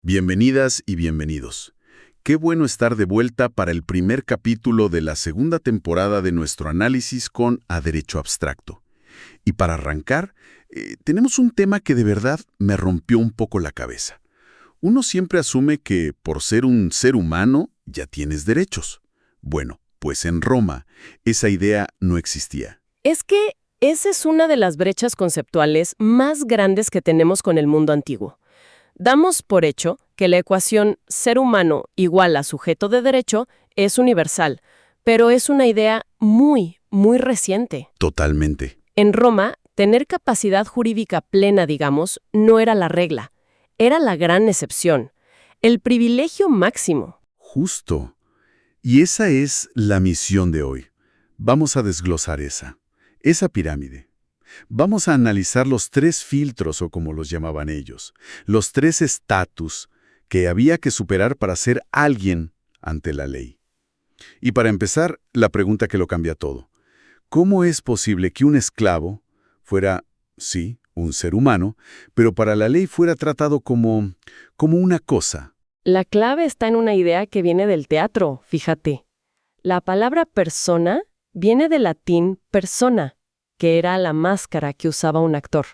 Bienvenidas y bienvenidos. Qué bueno estar de vuelta para el primer capítulo de la segunda temporada de nuestro análisis con A Derecho Abstracto. Y para arrancar, tenemos un tema que de verdad me rompió un poco la cabeza. Uno siempre asume que por ser un ser humano ya tienes derechos. Bueno, pues en Roma esa idea no existía. Es que esa es una de las brechas conceptuales más grandes que tenemos con el mundo antiguo. Damos por hecho que la ecuación ser humano igual a sujeto de derecho es universal, pero es una idea muy reciente. Totalmente. En Roma, tener capacidad jurídica plena, digamos, no era la regla, era la gran excepción, el privilegio máximo. Justo. Y esa es la misión de hoy. Vamos a desglosar esa pirámide. Vamos a analizar los 3 filtros, o como los llamaban ellos, los 3 estatus que había que superar para ser alguien ante la ley. Y para empezar, la pregunta que lo cambia todo. ¿Cómo es posible que un esclavo fuera, sí, un ser humano, pero para la ley fuera tratado como una cosa? La clave está en una idea que viene del teatro, fíjate. La palabra persona viene del latín persona, que era la máscara que usaba un actor.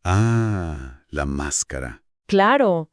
Ah, la máscara. Claro,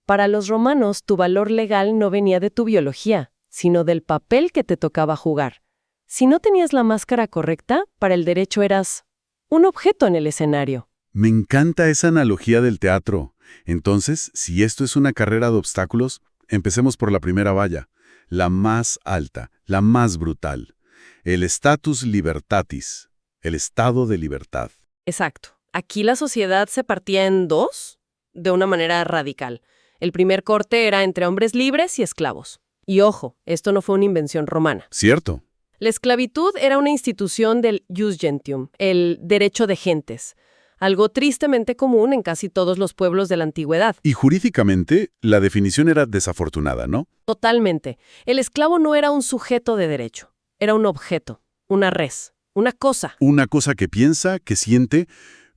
para los romanos tu valor legal no venía de tu biología, sino del papel que te tocaba jugar. Si no tenías la máscara correcta, para el derecho eras un objeto en el escenario. Me encanta esa analogía del teatro. Entonces, si esto es una carrera de obstáculos, empecemos por la primera valla, la más alta, la más brutal, el status libertatis, el estado de libertad. Exacto. Aquí la sociedad se partía en 2 de una manera radical. El primer corte era entre hombres libres y esclavos. Y ojo, esto no fue una invención romana. ¿Cierto? La esclavitud era una institución del jus gentium, el derecho de gentes, algo tristemente común en casi todos los pueblos de la antigüedad. Y jurídicamente, la definición era desafortunada, ¿no? Totalmente. El esclavo no era un sujeto de derecho, era un objeto, una res, una cosa. Una cosa que piensa, que siente,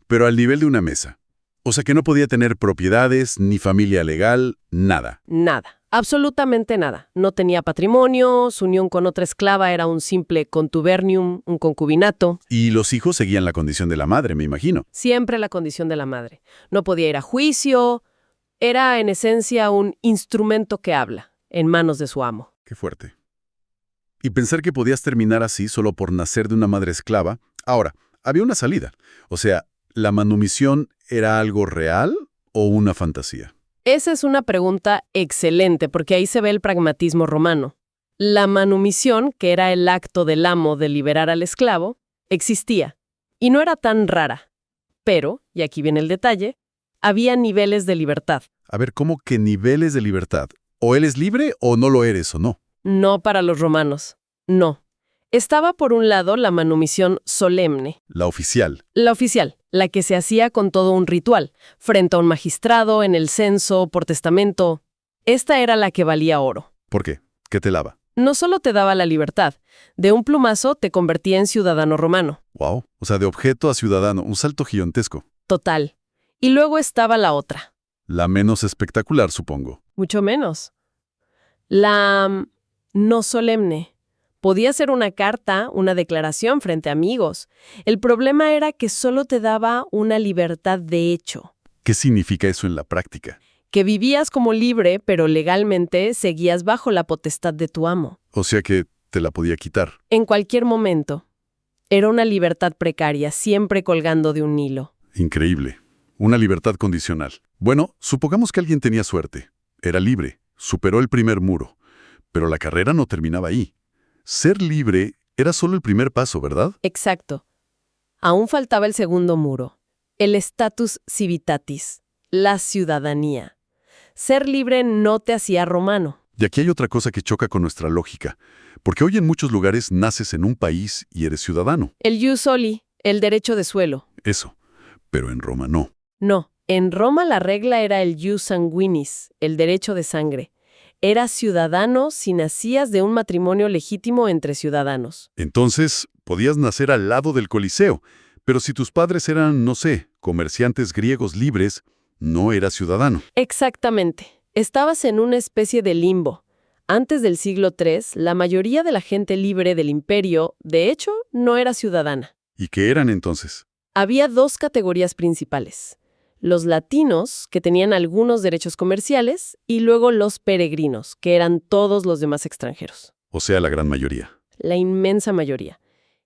pero al nivel de una mesa. O sea que no podía tener propiedades, ni familia legal, nada. Nada, absolutamente nada. No tenía patrimonio, su unión con otra esclava era un simple contubernium, un concubinato. Y los hijos seguían la condición de la madre, me imagino. Siempre la condición de la madre. No podía ir a juicio, era en esencia un instrumento que habla, en manos de su amo. Qué fuerte. Y pensar que podías terminar así solo por nacer de una madre esclava. Ahora, había una salida. O sea, ¿la manumisión era algo real o una fantasía? Esa es una pregunta excelente, porque ahí se ve el pragmatismo romano. La manumisión, que era el acto del amo de liberar al esclavo, existía, y no era tan rara. Pero, y aquí viene el detalle, había niveles de libertad. A ver, ¿cómo que niveles de libertad? ¿O eres libre o no lo eres o no? No para los romanos, no. Estaba por un lado la manumisión solemne. La oficial. La oficial, la que se hacía con todo un ritual, frente a un magistrado, en el censo, por testamento. Esta era la que valía oro. ¿Por qué? ¿Qué te lava? No solo te daba la libertad, de un plumazo te convertía en ciudadano romano. Wow. O sea, de objeto a ciudadano, un salto gigantesco. Total. Y luego estaba la otra. La menos espectacular, supongo. Mucho menos. La no solemne. Podía ser una carta, una declaración frente a amigos. El problema era que solo te daba una libertad de hecho. ¿Qué significa eso en la práctica? Que vivías como libre, pero legalmente seguías bajo la potestad de tu amo. O sea que te la podía quitar. En cualquier momento. Era una libertad precaria, siempre colgando de un hilo. Increíble. Una libertad condicional. Bueno, supongamos que alguien tenía suerte. Era libre. Superó el primer muro. Pero la carrera no terminaba ahí. Ser libre era solo el primer paso, ¿verdad? Exacto. Aún faltaba el segundo muro. El status civitatis, la ciudadanía. Ser libre no te hacía romano. Y aquí hay otra cosa que choca con nuestra lógica. Porque hoy en muchos lugares naces en un país y eres ciudadano. El jus soli, el derecho de suelo. Eso. Pero en Roma no. No, en Roma la regla era el jus sanguinis, el derecho de sangre. Eras ciudadano si nacías de un matrimonio legítimo entre ciudadanos. Entonces, podías nacer al lado del Coliseo, pero si tus padres eran, no sé, comerciantes griegos libres, no eras ciudadano. Exactamente. Estabas en una especie de limbo. Antes del siglo III, la mayoría de la gente libre del imperio, de hecho, no era ciudadana. ¿Y qué eran entonces? Había dos categorías principales: los latinos, que tenían algunos derechos comerciales, y luego los peregrinos, que eran todos los demás extranjeros. O sea, la gran mayoría. La inmensa mayoría.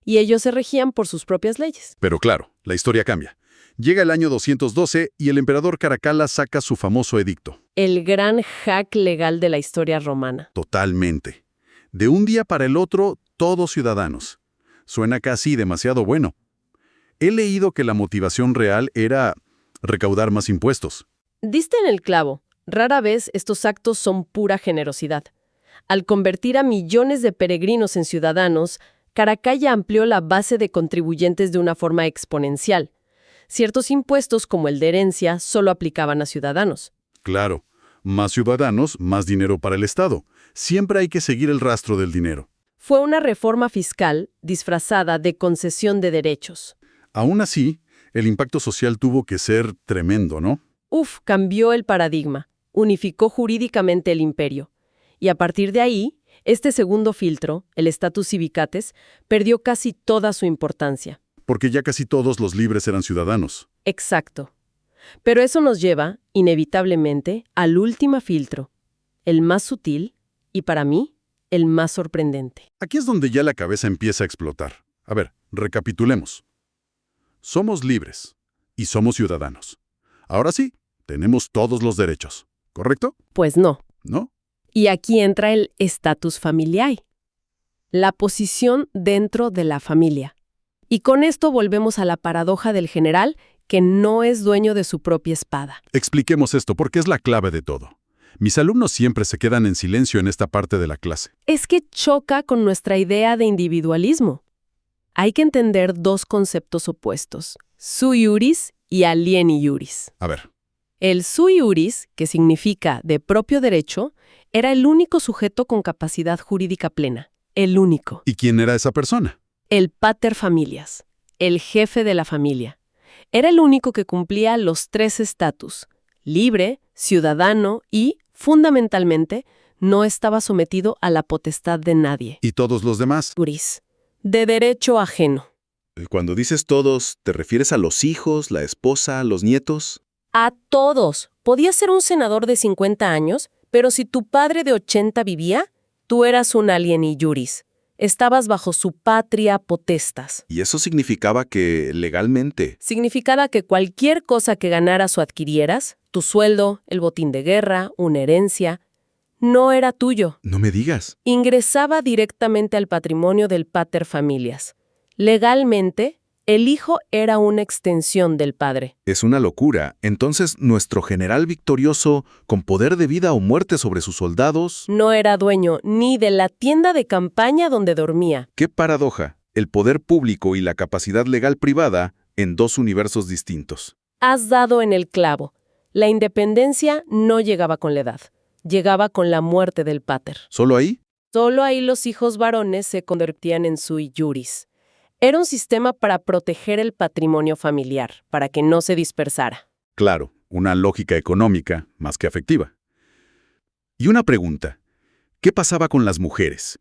Y ellos se regían por sus propias leyes. Pero claro, la historia cambia. Llega el año 212 y el emperador Caracalla saca su famoso edicto. El gran hack legal de la historia romana. Totalmente. De un día para el otro, todos ciudadanos. Suena casi demasiado bueno. He leído que la motivación real era recaudar más impuestos. Diste en el clavo. Rara vez estos actos son pura generosidad. Al convertir a millones de peregrinos en ciudadanos, Caracalla amplió la base de contribuyentes de una forma exponencial. Ciertos impuestos, como el de herencia, solo aplicaban a ciudadanos. Claro, más ciudadanos, más dinero para el Estado. Siempre hay que seguir el rastro del dinero. Fue una reforma fiscal disfrazada de concesión de derechos. Aún así, el impacto social tuvo que ser tremendo, ¿no? Cambió el paradigma, unificó jurídicamente el imperio. Y a partir de ahí, este segundo filtro, el status civitatis, perdió casi toda su importancia. Porque ya casi todos los libres eran ciudadanos. Exacto. Pero eso nos lleva, inevitablemente, al último filtro, el más sutil y, para mí, el más sorprendente. Aquí es donde ya la cabeza empieza a explotar. A ver, recapitulemos. Somos libres y somos ciudadanos. Ahora sí, tenemos todos los derechos, ¿correcto? Pues no. ¿No? Y aquí entra el status familiae, la posición dentro de la familia. Y con esto volvemos a la paradoja del general que no es dueño de su propia espada. Expliquemos esto porque es la clave de todo. Mis alumnos siempre se quedan en silencio en esta parte de la clase. Es que choca con nuestra idea de individualismo. Hay que entender dos conceptos opuestos, sui iuris y alieni iuris. A ver, El sui iuris, que significa de propio derecho, era el único sujeto con capacidad jurídica plena. El único. ¿y quién era esa persona? El pater familias, el jefe de la familia. Era el único que cumplía los tres estatus: libre, ciudadano y, fundamentalmente, no estaba sometido a la potestad de nadie. ¿Y todos los demás? Iuris, de derecho ajeno. Cuando dices todos, ¿te refieres a los hijos, la esposa, los nietos? A todos. Podías ser un senador de 50 años, pero si tu padre de 80 vivía, tú eras un alieni iuris. Estabas bajo su patria potestas. Y eso significaba que, legalmente, Significaba que cualquier cosa que ganaras o adquirieras, tu sueldo, el botín de guerra, una herencia, no era tuyo. no me digas. Ingresaba directamente al patrimonio del pater familias. Legalmente, el hijo era una extensión del padre. Es una locura. Entonces, nuestro general victorioso, con poder de vida o muerte sobre sus soldados... No era dueño ni de la tienda de campaña donde dormía. ¡Qué paradoja! El poder público y la capacidad legal privada en dos universos distintos. Has dado en el clavo. La independencia no llegaba con la edad. Llegaba con la muerte del pater. ¿Solo ahí? Solo ahí los hijos varones se convertían en sui iuris. Era un sistema para proteger el patrimonio familiar, para que no se dispersara. Claro, una lógica económica más que afectiva. Y una pregunta. ¿Qué pasaba con las mujeres?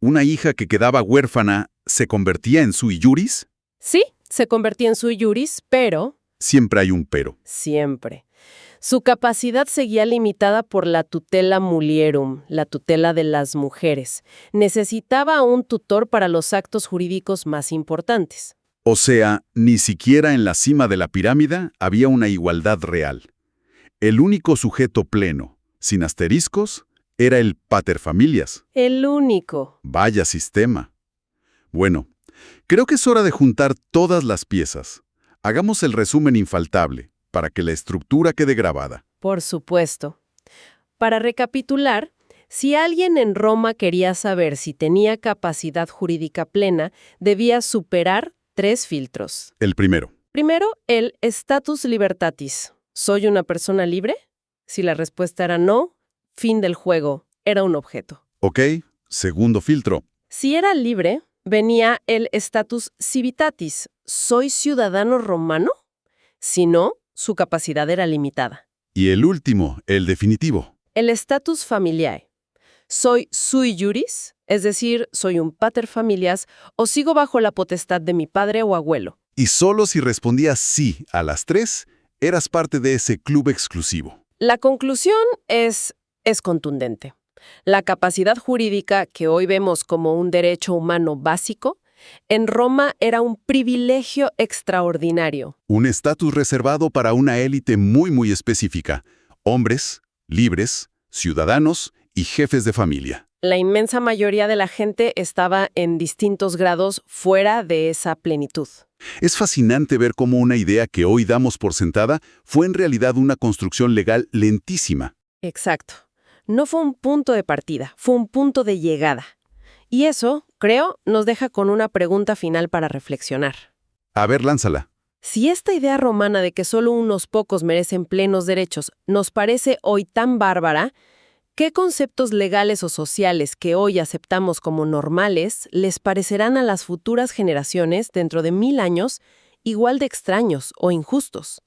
¿Una hija que quedaba huérfana se convertía en sui iuris? Sí, se convertía en sui iuris, pero... Siempre hay un pero. Siempre. Su capacidad seguía limitada por la tutela mulierum, la tutela de las mujeres. Necesitaba un tutor para los actos jurídicos más importantes. O sea, ni siquiera en la cima de la pirámide había una igualdad real. El único sujeto pleno, sin asteriscos, era el pater familias. El único. Vaya sistema. Bueno, creo que es hora de juntar todas las piezas. Hagamos el resumen infaltable, para que la estructura quede grabada. Por supuesto. Para recapitular, si alguien en Roma quería saber si tenía capacidad jurídica plena, debía superar 3 filtros. El primero. Primero, el status libertatis. ¿Soy una persona libre? Si la respuesta era no, fin del juego, era un objeto. Ok, segundo filtro. Si era libre, venía el status civitatis. ¿Soy ciudadano romano? Si no, su capacidad era limitada. Y el último, el definitivo. El status familiae. ¿Soy sui juris, es decir, soy un pater familias, o sigo bajo la potestad de mi padre o abuelo? Y solo si respondías sí a las 3, eras parte de ese club exclusivo. La conclusión es contundente. La capacidad jurídica, que hoy vemos como un derecho humano básico, en Roma era un privilegio extraordinario. Un estatus reservado para una élite muy específica. Hombres, libres, ciudadanos y jefes de familia. La inmensa mayoría de la gente estaba en distintos grados fuera de esa plenitud. Es fascinante ver cómo una idea que hoy damos por sentada fue en realidad una construcción legal lentísima. Exacto. No fue un punto de partida, fue un punto de llegada. Y eso, creo, nos deja con una pregunta final para reflexionar. A ver, lánzala. Si esta idea romana de que solo unos pocos merecen plenos derechos nos parece hoy tan bárbara, ¿qué conceptos legales o sociales que hoy aceptamos como normales les parecerán a las futuras generaciones dentro de 1000 años igual de extraños o injustos?